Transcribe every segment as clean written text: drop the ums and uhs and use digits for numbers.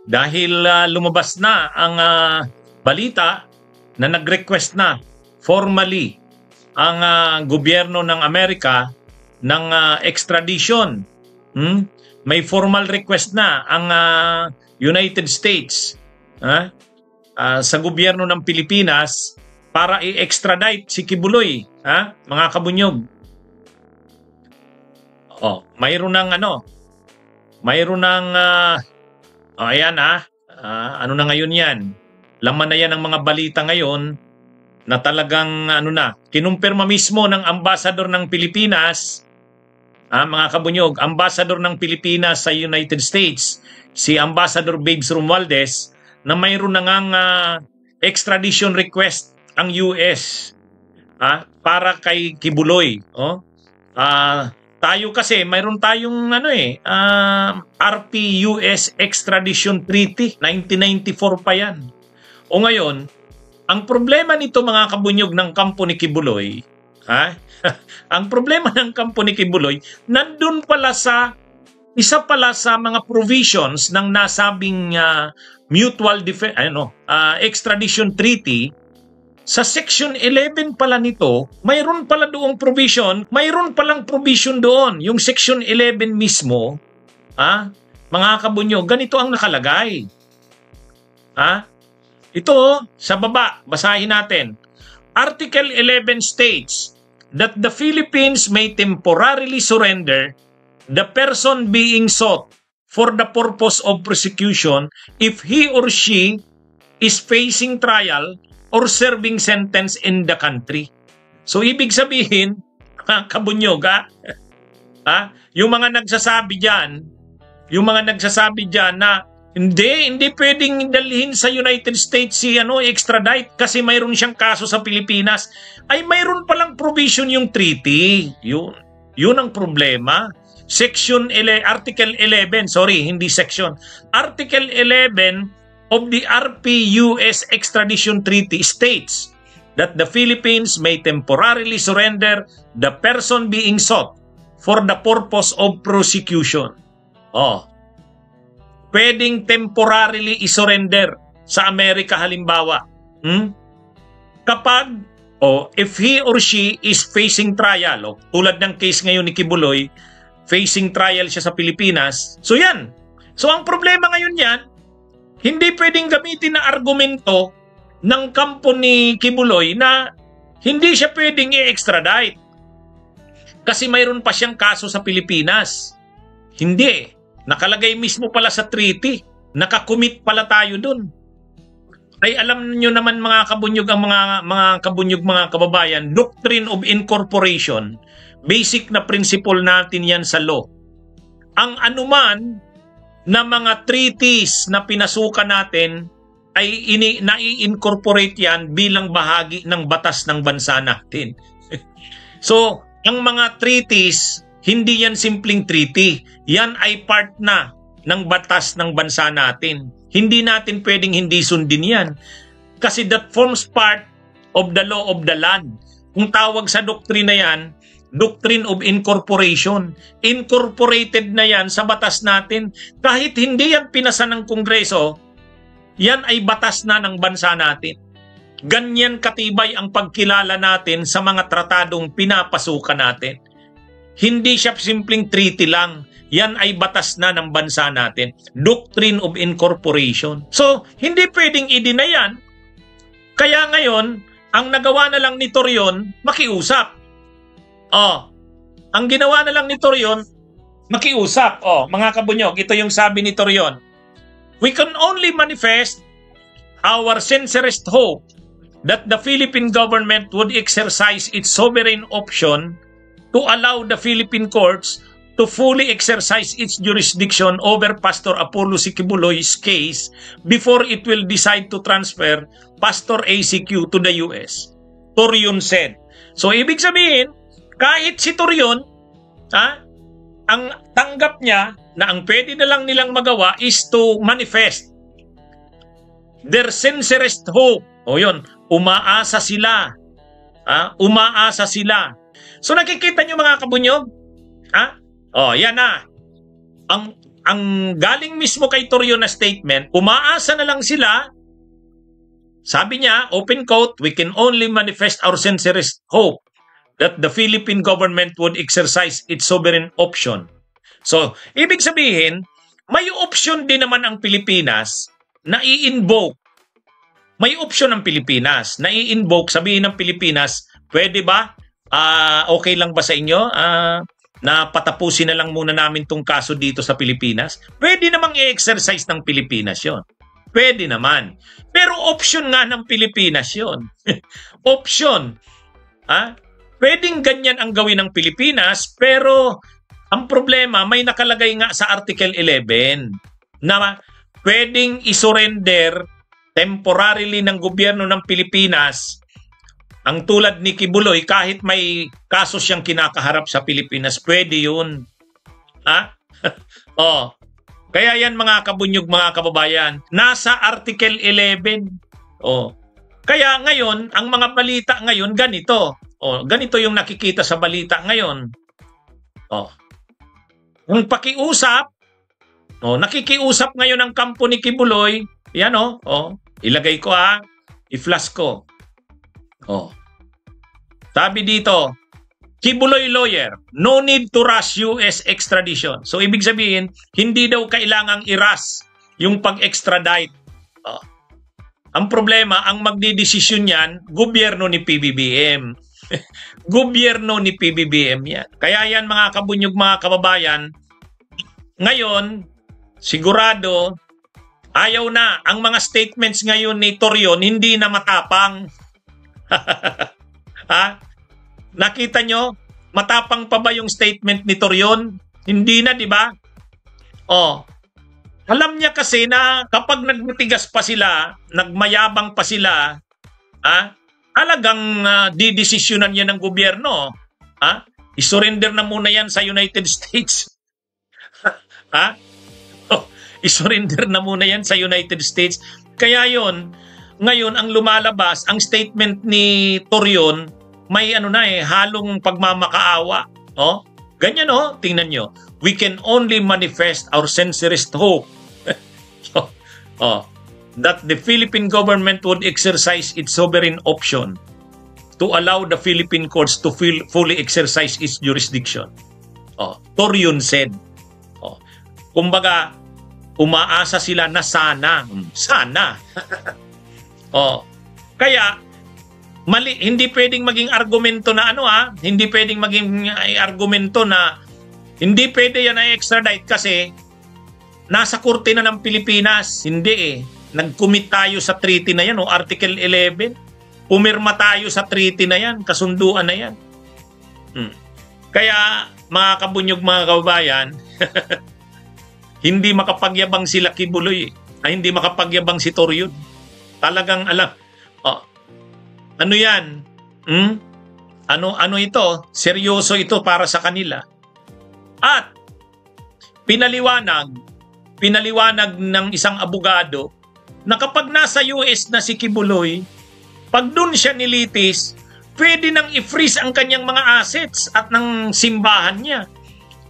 dahil lumabas na ang balita na nag-request na formally ang gobyerno ng Amerika ng extradition. May formal request na ang United States sa gobyerno ng Pilipinas para i-extradite si Kibuloy, mga kabunyog. Mayroon ng ayan ano na ngayon yan. Laman na yan ang mga balita ngayon na talagang kinumpirma mismo ng ambassador ng Pilipinas, mga kabunyog, ambassador ng Pilipinas sa United States, si Ambassador Babes Romualdez, na mayroon na ngang extradition request ang US para kay Kibuloy. Tayo kasi mayroon tayong RP-US Extradition Treaty, 1994 pa yan. O ngayon, ang problema nito mga kabunyog ng kampo ni Kibuloy, ang problema ng kampo ni Kibuloy, nandun pala sa isa pala sa mga provisions ng nasabing mutual extradition treaty. Sa section 11 pala nito, mayroon pala doong provision, mayroon palang provision doon, yung section 11 mismo, mga kabunyo, ganito ang nakalagay. Ito, sa baba, basahin natin. Article 11 states that the Philippines may temporarily surrender the person being sought for the purpose of prosecution if he or she is facing trial or serving sentence in the country. So, ibig sabihin, kabunyog, yung mga nagsasabi dyan na hindi pwedeng dalhin sa United States si extradite kasi mayroon siyang kaso sa Pilipinas, ay mayroon palang provision yung treaty. Yun ang problema. Article 11, hindi section. Article 11 of the RP-US Extradition Treaty states that the Philippines may temporarily surrender the person being sought for the purpose of prosecution. Pwedeng temporarily isurrender sa Amerika halimbawa. Kapag, if he or she is facing trial, tulad ng case ngayon ni Kibuloy, facing trial siya sa Pilipinas. So yan. So ang problema ngayon yan, hindi pwedeng gamitin na argumento ng kampo ni Kibuloy na hindi siya pwedeng i-extradite kasi mayroon pa siyang kaso sa Pilipinas. Hindi. Nakalagay mismo pala sa treaty. Nakakommit pala tayo dun. Ay alam niyo naman mga kabunyog, ang mga kabunyog, mga kababayan, Doctrine of Incorporation, basic na principle natin yan sa law. Ang anuman na mga treaties na pinasukan natin ay nai-incorporate yan bilang bahagi ng batas ng bansa natin. So, ang mga treaties, hindi yan simpleng treaty. Yan ay part na ng batas ng bansa natin. Hindi natin pwedeng hindi sundin yan. Kasi that forms part of the law of the land. Kung tawag sa doktrina yan, Doctrine of Incorporation. Incorporated na yan sa batas natin. Kahit hindi yan pinasa ng Kongreso, yan ay batas na ng bansa natin. Ganyan katibay ang pagkilala natin sa mga tratadong pinapasukan natin. Hindi siya simpleng treaty lang. Yan ay batas na ng bansa natin. Doctrine of Incorporation. So, hindi pwedeng i-deny yan. Kaya ngayon, ang nagawa na lang ni Torion, makiusap. Ang ginawa na lang ni Torion, makiusap. Mga kabunyog, ito yung sabi ni Torion. We can only manifest our sincerest hope that the Philippine government would exercise its sovereign option to allow the Philippine courts to fully exercise its jurisdiction over Pastor Apollo C. Kibuloy's case before it will decide to transfer Pastor ACQ to the US. Torion said. So, ibig sabihin, kahit si Torion, ang tanggap niya na ang pwede na lang nilang magawa is to manifest their sincerest hope. Yun, umaasa sila. Umaasa sila. So nakikita nyo mga kabunyog? Yan na. ang galing mismo kay Torrio na statement, umaasa na lang sila. Sabi niya, open quote, "We can only manifest our sincerest hope that the Philippine government would exercise its sovereign option." So, ibig sabihin, may option din naman ang Pilipinas na i-invoke. May option ang Pilipinas na i-invoke, sabihin ng Pilipinas, pwede ba? Okay lang ba sa inyo? Na patapusin na lang muna namin tong kaso dito sa Pilipinas? Pwede namang i-exercise ng Pilipinas yon. Pwede naman. Pero option nga ng Pilipinas yon. Option. Pwedeng ganyan ang gawin ng Pilipinas, pero ang problema, may nakalagay nga sa Article 11 na pwedeng isurrender temporarily ng gobyerno ng Pilipinas ang tulad ni Kibuloy kahit may kaso siyang kinakaharap sa Pilipinas. Pwede yun. Kaya yan mga kabunyog, mga kababayan, nasa Article 11. Kaya ngayon, ang mga balita ngayon ganito. Ganito yung nakikita sa balita ngayon. Ang pakiusap, nakikiusap ngayon ang kampo ni Kibuloy. Yan ilagay ko i-flash ko. Sabi dito, Kibuloy lawyer, no need to rush US extradition. So ibig sabihin, hindi daw kailangang i-rush yung pag-extradite. Ang problema, ang magdidesisyon yan, gobyerno ni PBBM. Gobyerno ni PBBM yan. Kaya yan mga kabunyog, mga kababayan, ngayon, sigurado, ayaw na. Ang mga statements ngayon ni Torion, hindi na matapang. Nakita nyo? Matapang pa ba yung statement ni Torion? Hindi na, di ba? Alam niya kasi na kapag nagmatigas pa sila, nagmayabang pa sila, talagang didesisyonan yan ng gobyerno. Isurrender na muna yan sa United States. Isurrender na muna yan sa United States. Kaya yon, ngayon ang lumalabas, ang statement ni Torion, may halong pagmamakaawa. Ganyan tingnan nyo. We can only manifest our sincerest hope that the Philippine government would exercise its sovereign option to allow the Philippine courts to fully exercise its jurisdiction. Torion said. Kumbaga, umaasa sila na sana. Kaya, mali, hindi pwedeng maging argumento na hindi pwedeng maging argumento na hindi pwede yan na extradite kasi nasa korte na ng Pilipinas. Hindi Nag-commit tayo sa treaty na yan, Article 11. Pumirma tayo sa treaty na yan, kasunduan na yan. Kaya, mga kabunyog, mga kababayan, hindi makapagyabang sila Kibuloy. Hindi makapagyabang si Torion. Talagang alam. Ano yan? Ano ito? Seryoso ito para sa kanila. At pinaliwanag ng isang abogado na kapag nasa US na si Kibuloy, pag dun siya nilitis, pwede nang i-freeze ang kanyang mga assets at ng simbahan niya.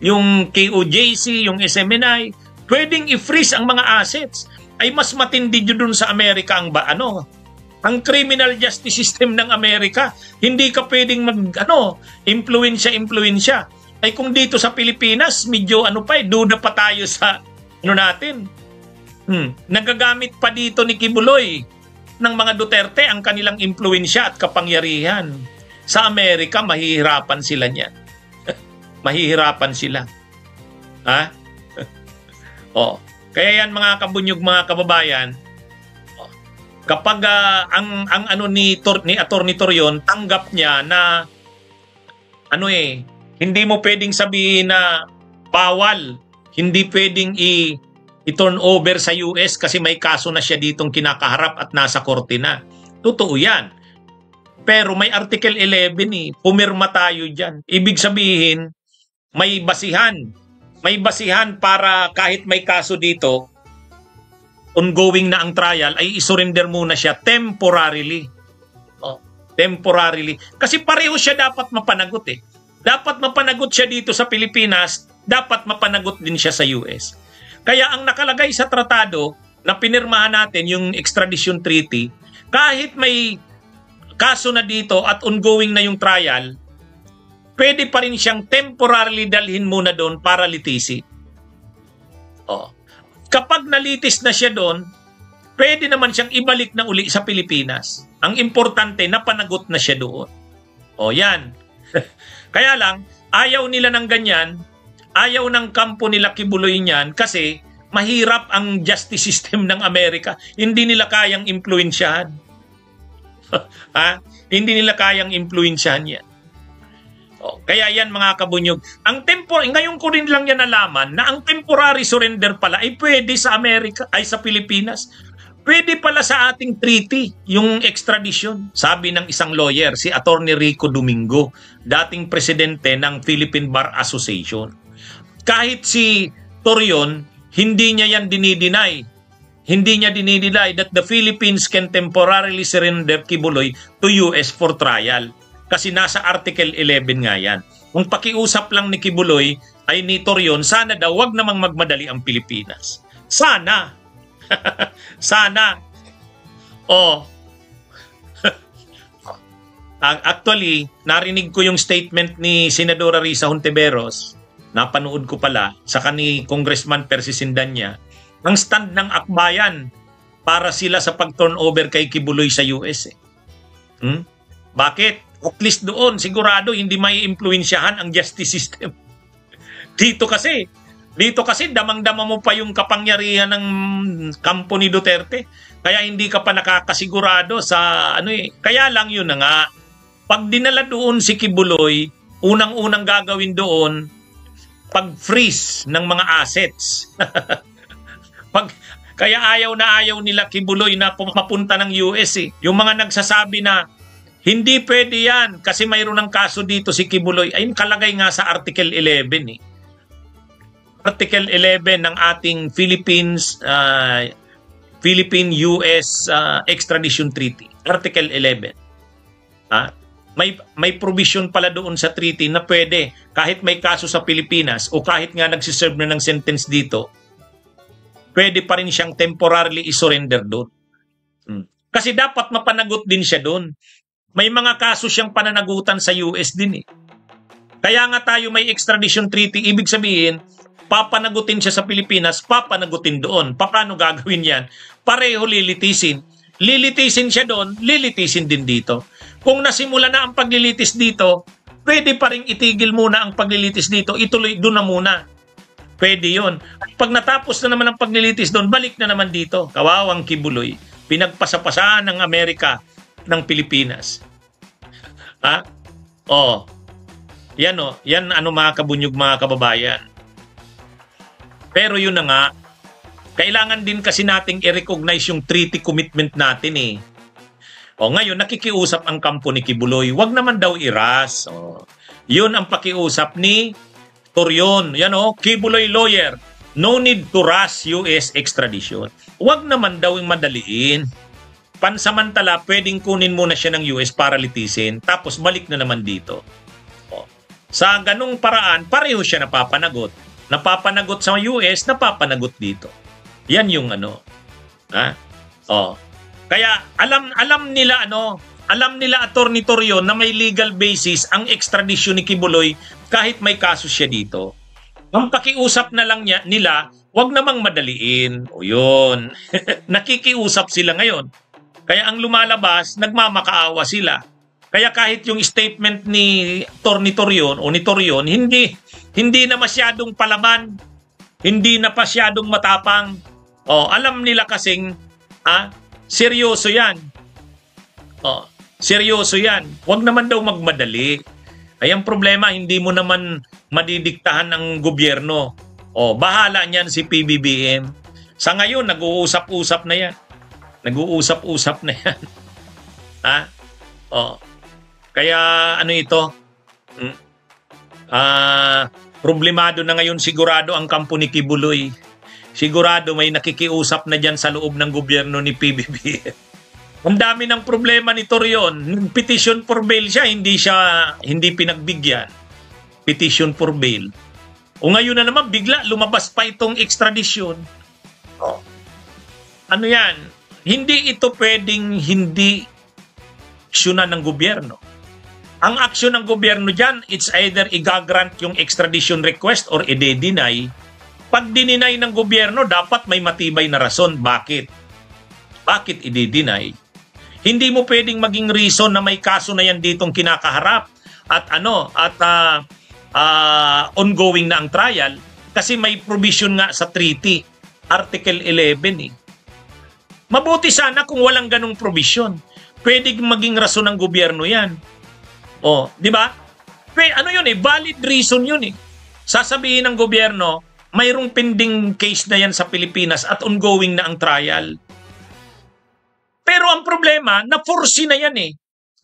Yung KOJC, yung SMNI, pwedeng i-freeze ang mga assets. Ay mas matindi dun sa Amerika ang criminal justice system ng Amerika. Hindi ka pwedeng impluwensya. Ay kung dito sa Pilipinas, medyo duda pa tayo sa natin. Nagagamit pa dito ni Kibuloy ng mga Duterte ang kanilang impluwensya at kapangyarihan. Sa Amerika, mahihirapan sila niyan. Mahihirapan sila. Kaya yan mga kabunyog, mga kababayan, kapag ang ni Attorney Torion, tanggap niya na hindi mo pwedeng sabihin na bawal, hindi pwedeng i-turn over sa US kasi may kaso na siya ditong kinakaharap at nasa korte na. Totoo yan. Pero may Article 11 pumirma tayo dyan. Ibig sabihin, may basihan. May basihan para kahit may kaso dito, ongoing na ang trial, ay isurrender muna siya temporarily. Temporarily. Kasi pareho siya dapat mapanagot Dapat mapanagot siya dito sa Pilipinas, dapat mapanagot din siya sa US. Kaya ang nakalagay sa tratado na pinirmahan natin, yung extradition treaty, kahit may kaso na dito at ongoing na yung trial, pwede pa rin siyang temporarily dalhin muna doon para litisin. Kapag nalitis na siya doon, pwede naman siyang ibalik na uli sa Pilipinas. Ang importante, napanagot na siya doon. Yan. Kaya lang, ayaw nila ng ganyan, ayaw ng kampo nila Kibuloy niyan kasi mahirap ang justice system ng Amerika. Hindi nila kayang impluwensyahan. Hindi nila kayang impluwensyahan yan. Kaya yan mga kabunyog. Ngayon ko rin lang yan nalaman na ang temporary surrender pala ay pwede sa Amerika, ay sa Pilipinas. Pwede pala sa ating treaty yung extradition. Sabi ng isang lawyer, si Attorney Rico Domingo, dating presidente ng Philippine Bar Association. Kahit si Torion, hindi niya yan dinideny. Hindi niya dinideny that the Philippines can temporarily surrender Kibuloy to US for trial. Kasi nasa Article 11 nga yan. Kung pakiusap lang ni Kibuloy ay ni Torion, sana daw wag namang magmadali ang Pilipinas. Sana. Sana. Actually, narinig ko yung statement ni Senadora Risa Hontiveros, napanood ko pala, saka ni Congressman Percy Sindanya, ang stand ng akbayan para sila sa pag-turnover kay Kibuloy sa US. Bakit? At least doon, sigurado hindi may impluwensyahan ang justice system. Dito kasi damang-dama mo pa yung kapangyarihan ng kampo ni Duterte. Kaya hindi ka pa nakakasigurado sa Kaya lang yun na nga, pag dinala doon si Kibuloy, unang-unang gagawin doon, pag-freeze ng mga assets. Kaya ayaw nila Kibuloy na mapunta ng US. Yung mga nagsasabi na hindi pwede yan kasi mayroon ng kaso dito si Kibuloy. Ayun, kalagay nga sa Article 11. Article 11 ng ating Philippine-US Extradition Treaty. Article 11. May provision pala doon sa treaty na pwede kahit may kaso sa Pilipinas o kahit nga nagsiserve na ng sentence dito, pwede pa rin siyang temporarily isurrender doon. Kasi dapat mapanagot din siya doon. May mga kaso siyang pananagutan sa US din Kaya nga tayo may extradition treaty, ibig sabihin, papanagutin siya sa Pilipinas, papanagutin doon. Paano gagawin yan? Pareho lilitisin. Lilitisin siya doon, lilitisin din dito. Kung nasimula na ang paglilitis dito, pwede pa rin itigil muna ang paglilitis dito, ituloy doon na muna. Pwede yun. Pag natapos na naman ang paglilitis doon, balik na naman dito. Kawawang Kibuloy. Pinagpasapasaan ng Amerika ng Pilipinas. Yan mga kabunyog, mga kababayan. Pero yun na nga, kailangan din kasi nating i-recognize yung treaty commitment natin ngayon nakikiusap ang kampo ni Kibuloy, wag naman daw iras. Yun ang pakiusap ni Torion. Yan Kibuloy lawyer, no need to rush US extradition. Wag naman daw yung madaliin. Pansamantala, pwedeng kunin muna siya ng US para litisin, tapos balik na naman dito. Sa ganung paraan, pareho siya napapanagot. Napapanagot sa US, napapanagot dito. Yan yung Kaya alam nila Attorney Torion na may legal basis ang extradition ni Kibuloy kahit may kaso siya dito. Ang pakiusap na lang nila, wag namang madaliin. Yun. Nakikiusap sila ngayon. Kaya ang lumalabas, nagmamakaawa sila. Kaya kahit yung statement ni Attorney Torion o ni Torion, hindi na masyadong palaman, hindi na masyadong matapang. Alam nila kasing seryoso yan. Seryoso yan. Huwag naman daw magmadali. Ay ang problema, hindi mo naman madidiktahan ng gobyerno. Bahala niyan si PBBM. Sa ngayon, nag-uusap-usap na yan. Nag-uusap-usap na yan. Kaya ito? Problemado na ngayon sigurado ang kampo ni Kibuloy. Sigurado may nakikiusap na dyan sa loob ng gobyerno ni PBBM. Ang dami ng problema ni Torion. Petition for bail siya, hindi pinagbigyan. Petition for bail. O ngayon na naman, bigla lumabas pa itong extradition. Oh. Ano yan? Hindi ito pwedeng hindi aksyonan ng gobyerno. Ang aksyon ng gobyerno dyan, it's either i-grant yung extradition request or i-deny. Pag dininay ng gobyerno, dapat may matibay na rason. Bakit? Bakit i-deny? Hindi mo pwedeng maging reason na may kaso na yan ditong kinakaharap at ongoing na ang trial kasi may provision nga sa treaty, Article 11 eh. Mabuti sana kung walang ganong provision. Pwede maging rason ng gobyerno yan. O, di ba? Ano yun eh, valid reason yun eh. Sasabihin ng gobyerno, mayroong pending case na yan sa Pilipinas at ongoing na ang trial. Pero ang problema, na-foresee na yan eh.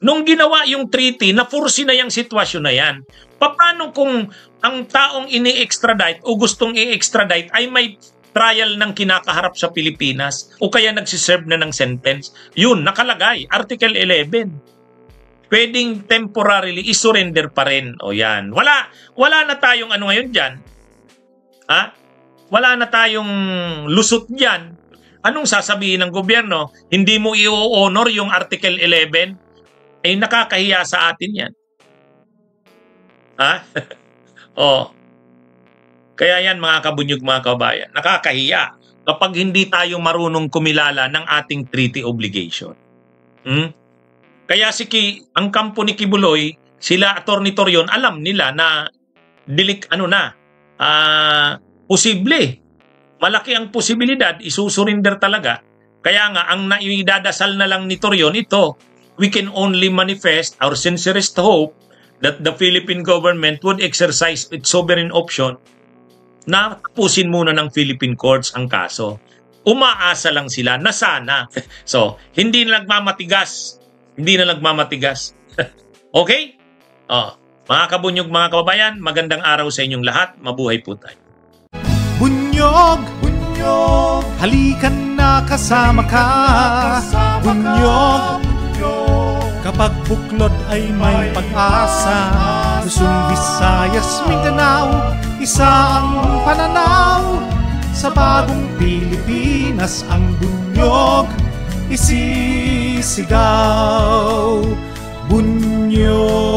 Nung ginawa yung treaty, na-foresee na yung sitwasyon na yan. Paano kung ang taong ini-extradite o gustong i-extradite ay may trial ng kinakaharap sa Pilipinas o kaya nagsiserve na ng sentence? Yun, nakalagay, Article 11. Pwedeng temporarily i-surrender pa rin. O yan. Wala na tayong ano ngayon dyan. Ha? Wala na tayong lusot dyan. Anong sasabihin ng gobyerno? Hindi mo i-honor yung Article 11? Ay nakakahiya sa atin yan. Ha? O. Kaya yan mga kabunyog, mga kabayan. Nakakahiya kapag hindi tayo marunong kumilala ng ating treaty obligation. Kaya ang kampo ni Kibuloy, sila Attorney Torion, alam nila na posible. Malaki ang posibilidad, isusurinder talaga. Kaya nga, ang naidadasal na lang ni Torion ito, we can only manifest our sincerest hope that the Philippine government would exercise its sovereign option na tapusin muna ng Philippine courts ang kaso. Umaasa lang sila na sana. So, hindi na nagmamatigas. Okay? Mga kabunyog, mga kababayan, magandang araw sa inyong lahat. Mabuhay po tayo. Bunyog, bunyog, halikan na kasama ka. Bunyog, kapag buklod ay may pag-asa. Luzon, Visayas, Mindanao, isa ang pananaw. Sa bagong Pilipinas ang bunyog isisigaw. Bunyog.